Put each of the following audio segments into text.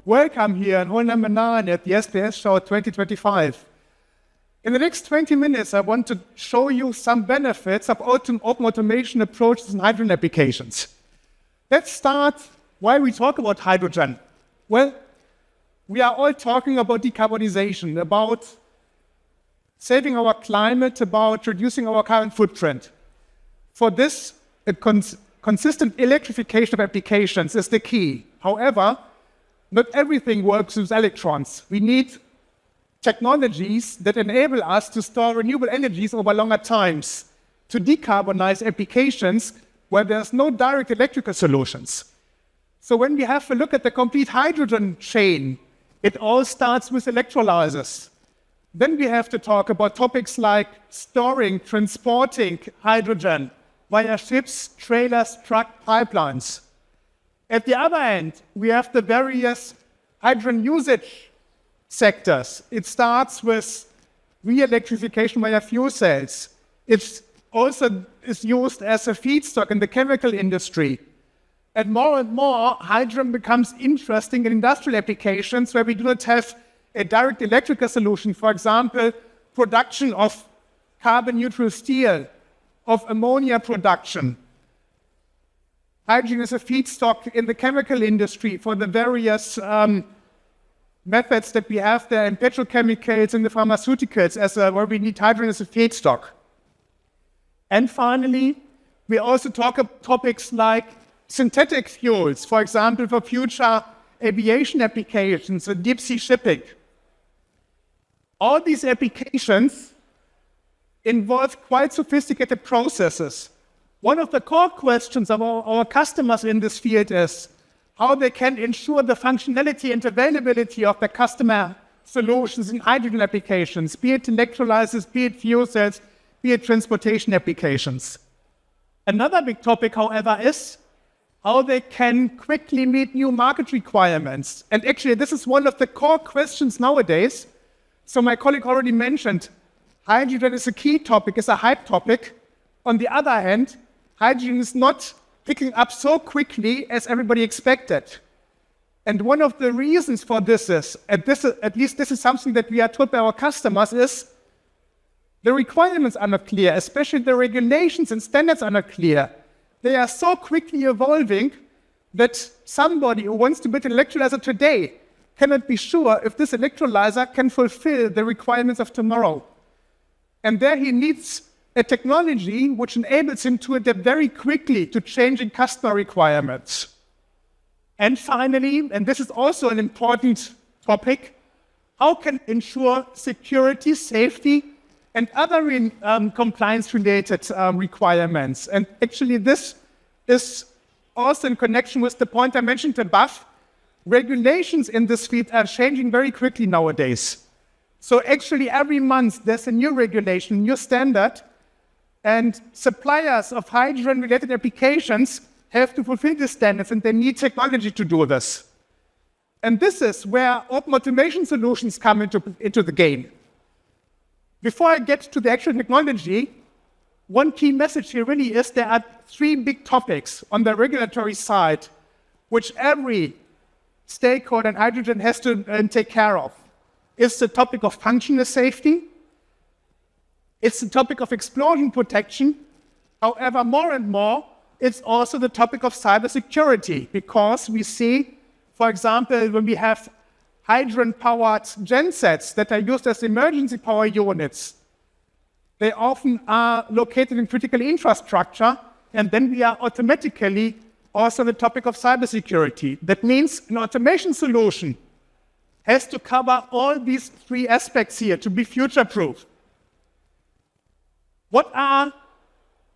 Welcome here in hall number 9 at the SPS Show 2025. In the next 20 minutes, I want to show you some benefits of open automation approaches in hydrogen applications. Let's start why we talk about hydrogen. Well, we are all talking about decarbonization, about saving our climate, about reducing our carbon footprint. For this, a consistent electrification of applications is the key. However, not everything works with electrons. We need technologies that enable us to store renewable energies over longer times, to decarbonize applications where there's no direct electrical solutions. So when we have a look at the complete hydrogen chain, it all starts with electrolyzers. Then we have to talk about topics like storing, transporting hydrogen via ships, trailers, truck, pipelines. At the other end, we have the various hydrogen usage sectors. It starts with re-electrification via fuel cells. It also is used as a feedstock in the chemical industry. And more, hydrogen becomes interesting in industrial applications where we do not have a direct electrical solution. For example, production of carbon-neutral steel, of ammonia production. Hydrogen is a feedstock in the chemical industry for the various methods that we have there in petrochemicals and the pharmaceuticals where we need hydrogen as a feedstock. And finally, we also talk about topics like synthetic fuels, for example, for future aviation applications and deep sea shipping. All these applications involve quite sophisticated processes. One of the core questions of our customers in this field is how they can ensure the functionality and availability of the customer solutions in hydrogen applications, be it electrolyzers, be it fuel cells, be it transportation applications. Another big topic, however, is how they can quickly meet new market requirements. And actually, this is one of the core questions nowadays. So my colleague already mentioned, hydrogen is a key topic, is a hype topic. On the other hand, hydrogen is not picking up so quickly as everybody expected. And one of the reasons for this is, at least this is something that we are told by our customers, is the requirements are not clear, especially the regulations and standards are not clear. They are so quickly evolving that somebody who wants to build an electrolyzer today cannot be sure if this electrolyzer can fulfill the requirements of tomorrow. And there he needs a technology which enables him to adapt very quickly to changing customer requirements. And finally, and this is also an important topic, how can ensure security, safety, and other compliance-related requirements. And actually, this is also in connection with the point I mentioned above. Regulations in this field are changing very quickly nowadays. So actually, every month, there's a new regulation, new standard, and suppliers of hydrogen-related applications have to fulfill the standards, and they need technology to do this. And this is where open automation solutions come into the game. Before I get to the actual technology, one key message here really is there are 3 big topics on the regulatory side which every stakeholder in hydrogen has to take care of. It's the topic of functional safety. It's the topic of explosion protection. However, more and more, it's also the topic of cybersecurity, because we see, for example, when we have hydrogen-powered gensets that are used as emergency power units, they often are located in critical infrastructure, and then we are automatically also the topic of cybersecurity. That means an automation solution has to cover all these 3 aspects here to be future-proof. What are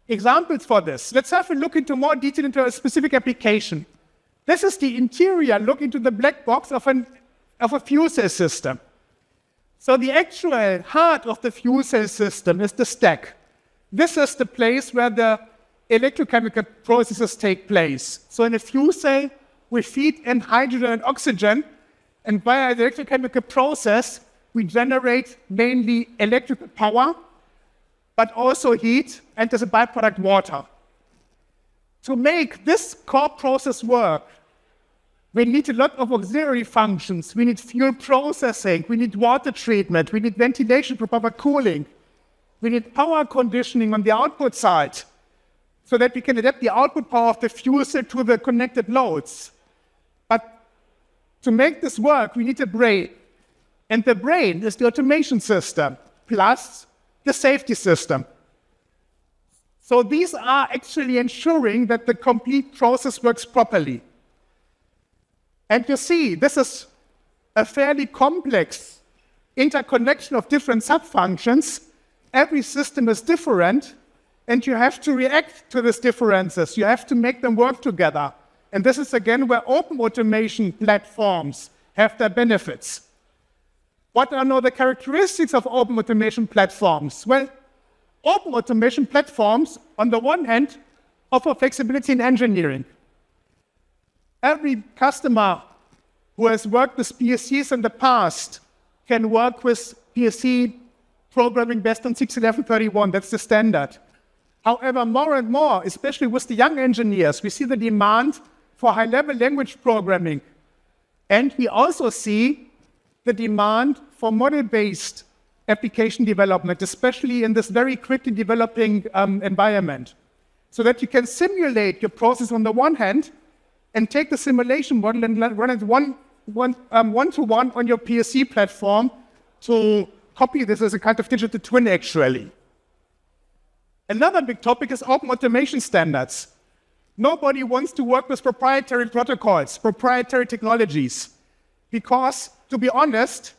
examples for this? Let's have a look into more detail into a specific application. This is the interior look into the black box of a fuel cell system. So the actual heart of the fuel cell system is the stack. This is the place where the electrochemical processes take place. So in a fuel cell, we feed in hydrogen and oxygen, and via the electrochemical process, we generate mainly electrical power, but also heat, and as a byproduct, water. To make this core process work, We need a lot of auxiliary functions. We need fuel processing. We need water treatment. We need ventilation for proper cooling. We need power conditioning on the output side so that we can adapt the output power of the fuel cell to the connected loads. But to make this work, we need a brain. And the brain is the automation system plus the safety system. So these are actually ensuring that the complete process works properly. And you see, this is a fairly complex interconnection of different sub-functions. Every system is different, and you have to react to these differences. You have to make them work together. And this is, again, where open automation platforms have their benefits. What are now the characteristics of open automation platforms? Well, open automation platforms, on the one hand, offer flexibility in engineering. Every customer who has worked with PLCs in the past can work with PLC programming based on 61131. That's the standard. However, more and more, especially with the young engineers, we see the demand for high-level language programming. And we also see the demand for model-based application development, especially in this very quickly developing environment, so that you can simulate your process on the one hand and take the simulation model and run it one-to-one on your PLC platform to copy this as a kind of digital twin, actually. Another big topic is open automation standards. Nobody wants to work with proprietary protocols, proprietary technologies, because, to be honest,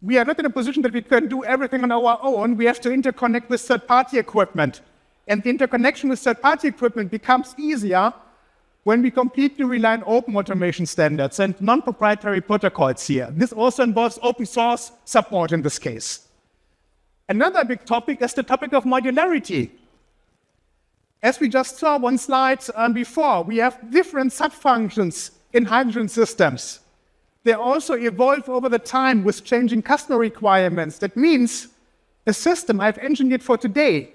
we are not in a position that we can do everything on our own. We have to interconnect with third-party equipment. And the interconnection with third-party equipment becomes easier when we completely rely on open automation standards and non-proprietary protocols here. This also involves open source support in this case. Another big topic is the topic of modularity. As we just saw one slide before, we have different sub-functions in hydrogen systems. They also evolve over the time with changing customer requirements. That means a system I've engineered for today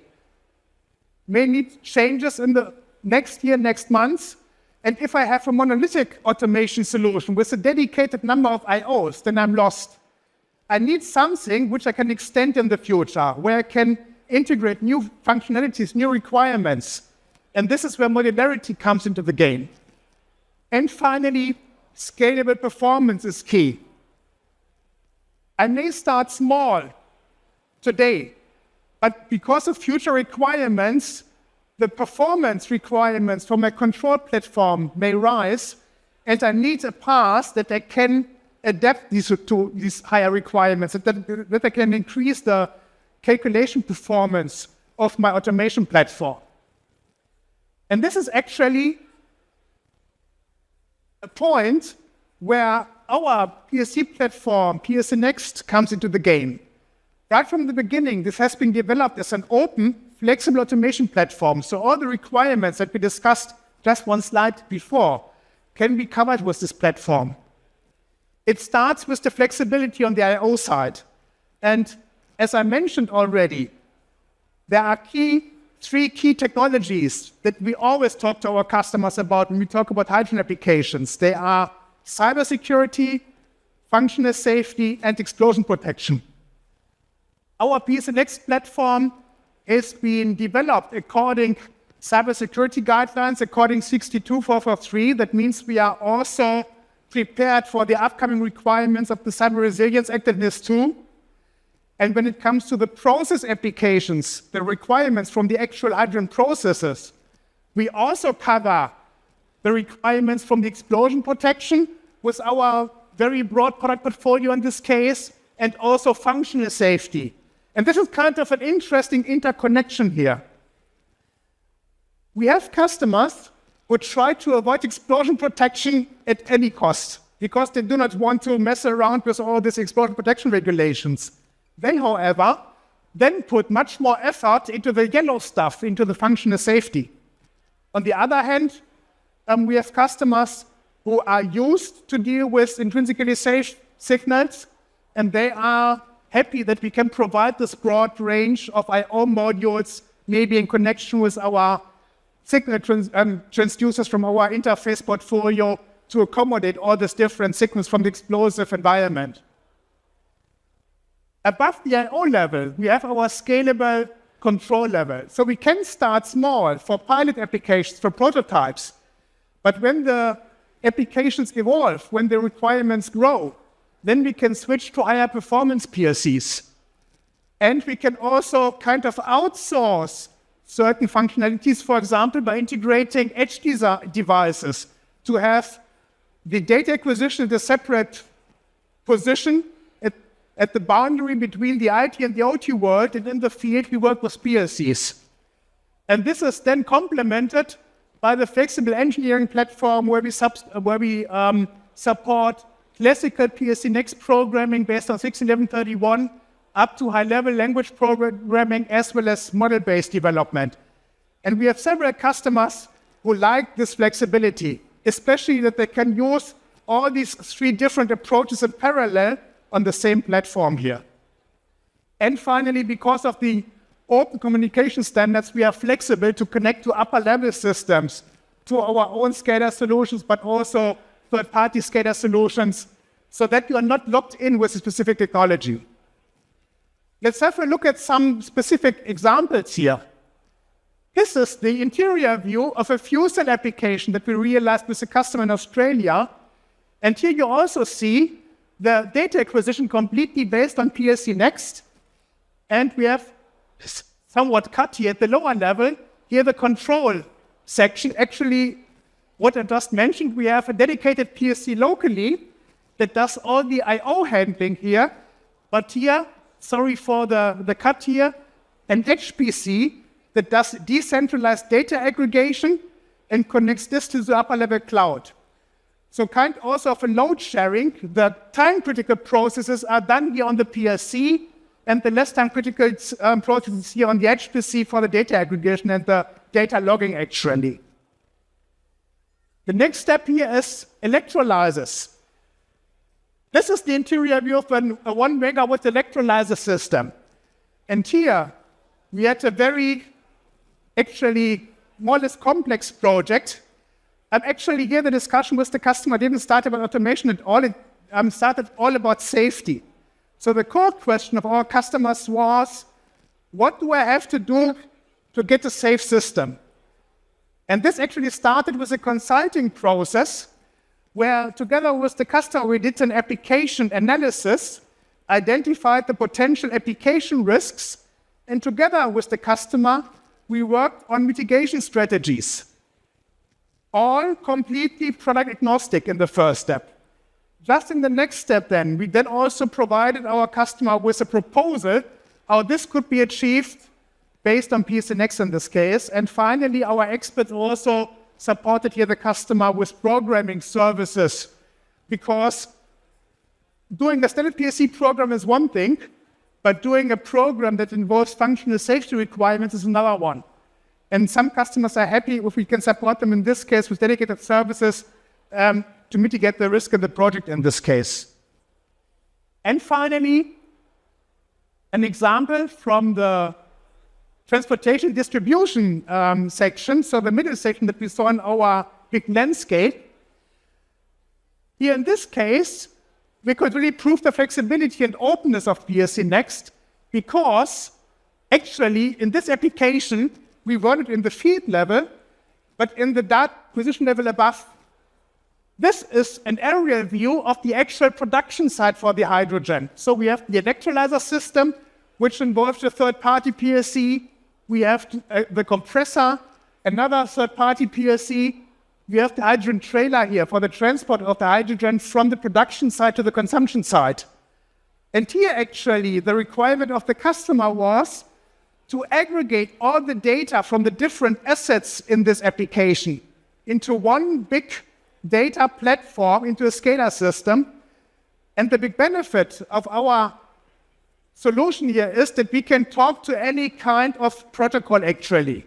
may need changes in the next year, next month. And if I have a monolithic automation solution with a dedicated number of I/Os, then I'm lost. I need something which I can extend in the future, where I can integrate new functionalities, new requirements. And this is where modularity comes into the game. And finally, scalable performance is key. I may start small today, but because of future requirements, the performance requirements for my control platform may rise, and I need a path that I can adapt to these higher requirements, that I can increase the calculation performance of my automation platform. And this is actually a point where our PLC platform, PLC Next, comes into the game. Right from the beginning, this has been developed as an open, flexible automation platform. So all the requirements that we discussed just one slide before can be covered with this platform. It starts with the flexibility on the I/O side. And as I mentioned already, there are three key technologies that we always talk to our customers about when we talk about hydrogen applications. They are cybersecurity, functional safety, and explosion protection. Our PLC Next platform has been developed according cybersecurity guidelines, according 62443. That means we are also prepared for the upcoming requirements of the Cyber Resilience Act and NIS2. And when it comes to the process applications, the requirements from the actual hydrogen processes, we also cover the requirements from the explosion protection with our very broad product portfolio in this case, and also functional safety. And this is kind of an interesting interconnection here. We have customers who try to avoid explosion protection at any cost because they do not want to mess around with all these explosion protection regulations. They, however, then put much more effort into the yellow stuff, into the functional safety. On the other hand, we have customers who are used to deal with intrinsically safe signals, and they are happy that we can provide this broad range of I/O modules, maybe in connection with our signal transducers from our interface portfolio, to accommodate all these different signals from the explosive environment. Above the I/O level, we have our scalable control level. So we can start small for pilot applications, for prototypes. But when the applications evolve, when the requirements grow, then we can switch to higher performance PLCs. And we can also kind of outsource certain functionalities, for example, by integrating edge devices to have the data acquisition at a separate position at the boundary between the IT and the OT world, and in the field we work with PLCs. And this is then complemented by the flexible engineering platform where we support classical PLC Next programming based on 61131 up to high-level language programming as well as model-based development. And we have several customers who like this flexibility, especially that they can use all these three different approaches in parallel on the same platform here. And finally, because of the open communication standards, we are flexible to connect to upper-level systems, to our own SCADA solutions, but also third-party SCADA solutions, so that you are not locked in with a specific technology. Let's have a look at some specific examples here. This is the interior view of a fuel cell application that we realized with a customer in Australia. And here you also see the data acquisition completely based on PLC Next. And we have somewhat cut here at the lower level, here the control section. Actually, what I just mentioned, we have a dedicated PLC locally that does all the I/O handling here. But here, sorry for the cut here, an HPC that does decentralized data aggregation and connects this to the upper level cloud. So kind also of a load sharing. The time-critical processes are done here on the PLC, and the less time-critical processes here on the HPC for the data aggregation and the data logging actually. The next step here is electrolyzers. This is the interior view of a 1 megawatt electrolyzer system. And here we had a very, actually, more or less complex project. Actually, here the discussion with the customer didn't start about automation at all. It started all about safety. So the core question of our customers was, what do I have to do to get a safe system? And this actually started with a consulting process where together with the customer we did an application analysis, identified the potential application risks, and together with the customer we worked on mitigation strategies. All completely product agnostic in the first step. Just in the next step then, we then also provided our customer with a proposal how this could be achieved based on PLC Next in this case. And finally, our experts also supported here the customer with programming services, because doing a standard PLC program is one thing, but doing a program that involves functional safety requirements is another one. And some customers are happy if we can support them in this case with dedicated services to mitigate the risk in the project in this case. And finally, an example from the transportation distribution section, so the middle section that we saw in our big landscape. Here in this case, we could really prove the flexibility and openness of PLC Next, because actually in this application, we run it in the field level, but in the data acquisition level above. This is an aerial view of the actual production site for the hydrogen. So we have the electrolyzer system, which involves the third-party PLC. We have the compressor, another third-party PLC. We have the hydrogen trailer here for the transport of the hydrogen from the production site to the consumption site. And here actually the requirement of the customer was to aggregate all the data from the different assets in this application into one big data platform, into a SCADA system. And the big benefit of our solution here is that we can talk to any kind of protocol actually.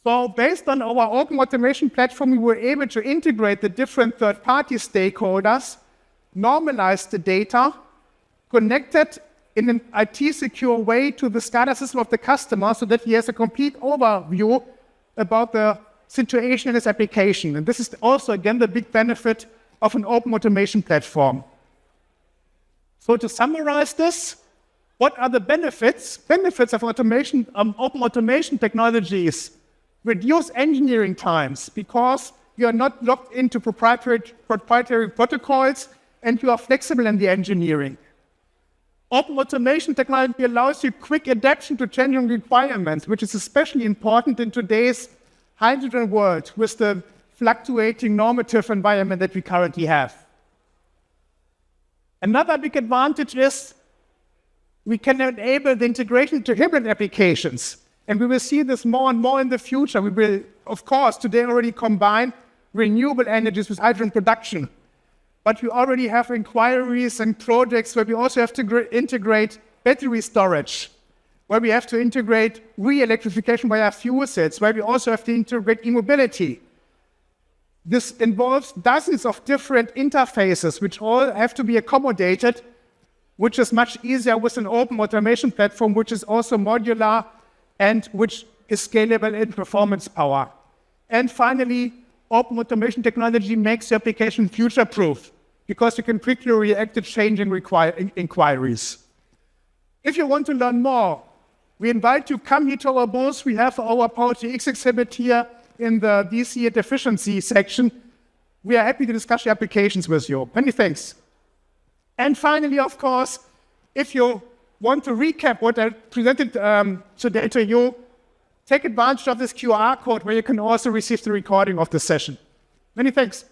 So based on our open automation platform, we were able to integrate the different third-party stakeholders, normalize the data, connect it in an IT-secure way to the SCADA system of the customer so that he has a complete overview about the situation in its application. And this is also, again, the big benefit of an open automation platform. So to summarize this, what are the benefits? Benefits of automation, open automation technologies reduce engineering times because you are not locked into proprietary protocols and you are flexible in the engineering. Open automation technology allows you quick adaptation to changing requirements, which is especially important in today's hydrogen world with the fluctuating normative environment that we currently have. Another big advantage is we can enable the integration to hybrid applications. And we will see this more and more in the future. We will, of course, today already combine renewable energies with hydrogen production. But we already have inquiries and projects where we also have to integrate battery storage, where we have to integrate re-electrification via fuel cells, where we also have to integrate e-mobility. This involves dozens of different interfaces, which all have to be accommodated, which is much easier with an open automation platform, which is also modular and which is scalable in performance power. And finally, open automation technology makes the application future-proof because you can quickly react to changing inquiries. If you want to learn more, we invite you to come here to our booth. We have our Power-to-X exhibit here in the DC and efficiency section. We are happy to discuss your applications with you. Many thanks. And finally, of course, if you want to recap what I presented today to you, take advantage of this QR code where you can also receive the recording of the session. Many thanks.